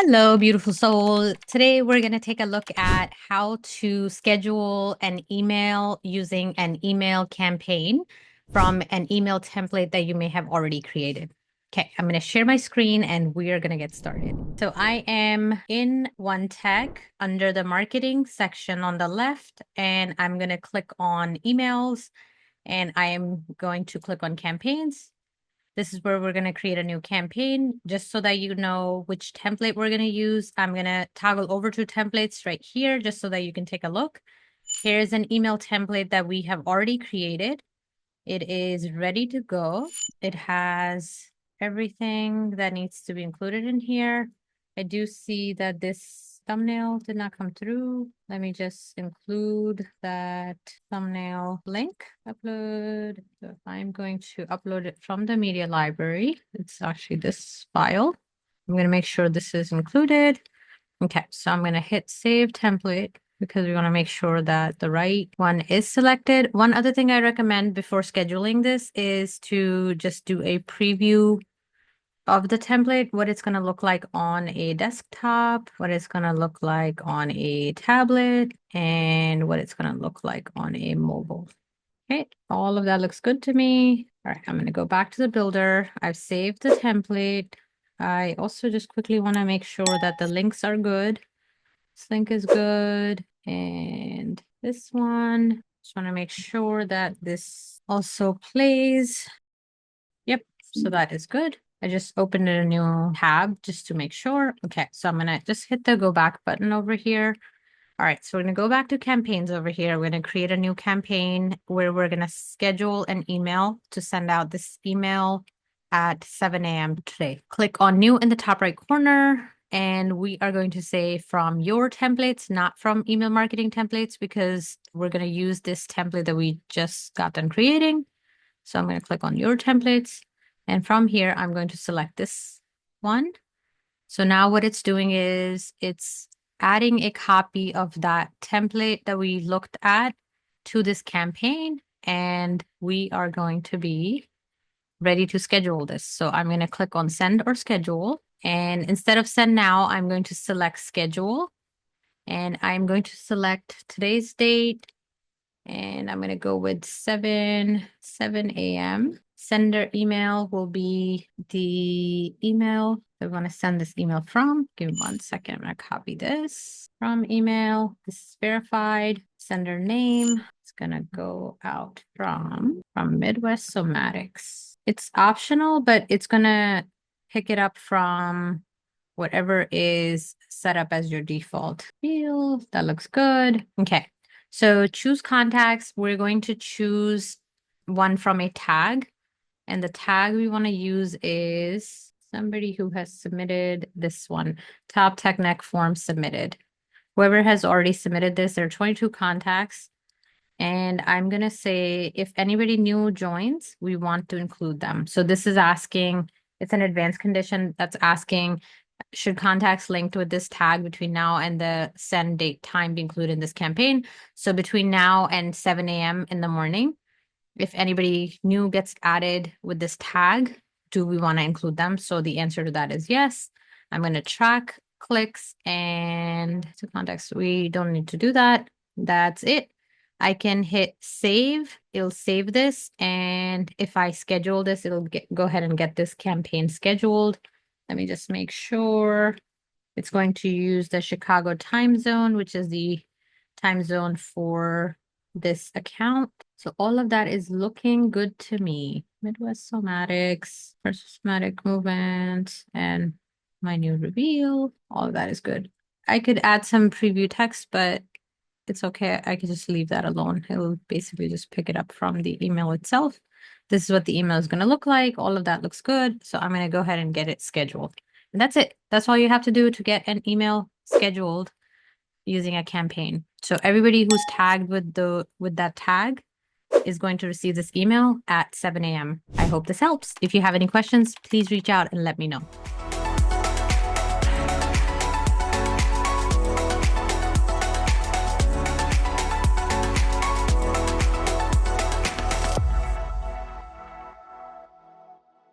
Hello, beautiful soul. Today we're going to take a look at how to schedule an email using an email campaign from an email template that you may have already created. Okay, I'm going to share my screen and we are going to get started. So I am in OneTech under the marketing section on the left, and I'm going to click on emails, and I am going to click on campaigns. This is where we're going to create a new campaign. Just so that you know which template we're going to use, I'm going to toggle over to templates right here just so that you can take a look. Here's an email template that we have already created. It is ready to go. It has everything that needs to be included in here. I do see that this thumbnail did not come through. Let me just include that thumbnail link. Upload. So I'm going to upload it from the media library. It's actually this file. I'm going to make sure this is included. Okay, so I'm going to hit save template because we want to make sure that the right one is selected. One other thing I recommend before scheduling this is to just do a preview of the template, what it's going to look like on a desktop, what it's going to look like on a tablet, and what it's going to look like on a mobile. Okay, all of that looks good to me. All right, I'm going to go back to the builder. I've saved the template. I also just quickly want to make sure that the links are good. This link is good. And this one, just want to make sure that this also plays. Yep, so that is good. I just opened a new tab just to make sure. Okay, so I'm gonna just hit the go back button over here. All right, so we're gonna go back to campaigns over here. We're gonna create a new campaign where we're gonna schedule an email to send out this email at 7 a.m. today. Click on new in the top right corner, and we are going to say from your templates, not from email marketing templates, because we're gonna use this template that we just got done creating. So I'm going to click on your templates, and from here, I'm going to select this one. So now what it's doing is it's adding a copy of that template that we looked at to this campaign, and we are going to be ready to schedule this. So I'm going to click on send or schedule, and instead of send now, I'm going to select schedule, and I'm going to select today's date. And I'm going to go with 7 a.m. Sender email will be the email I want to send this email from. Give me 1 second. I'm going to copy this from email. This is verified. Sender name is going to go out from Midwest Somatics. It's optional, but it's going to pick it up from whatever is set up as your default field. That looks good. Okay. So choose contacts. We're going to choose one from a tag. And the tag we want to use is somebody who has submitted this one. Top Tech Neck form submitted. Whoever has already submitted this, there are 22 contacts. And I'm going to say if anybody new joins, we want to include them. So this is asking, it's an advanced condition that's asking, should contacts linked with this tag between now and the send date time be included in this campaign? So between now and 7 a.m. in the morning, if anybody new gets added with this tag, do we want to include them? So the answer to that is yes. I'm going to track clicks and to contacts. We don't need to do that. That's it. I can hit save. It'll save this. And if I schedule this, it'll go ahead and get this campaign scheduled. Let me just make sure it's going to use the Chicago time zone, which is the time zone for this account. So all of that is looking good to me. Midwest Somatics, first somatic movement, and my new reveal. All of that is good. I could add some preview text, but it's okay. I could just leave that alone. It'll basically just pick it up from the email itself. This is what the email is going to look like. All of that looks good. So I'm going to go ahead and get it scheduled. And that's it. That's all you have to do to get an email scheduled using a campaign. So everybody who's tagged with that tag is going to receive this email at 7 a.m. I hope this helps. If you have any questions, please reach out and let me know.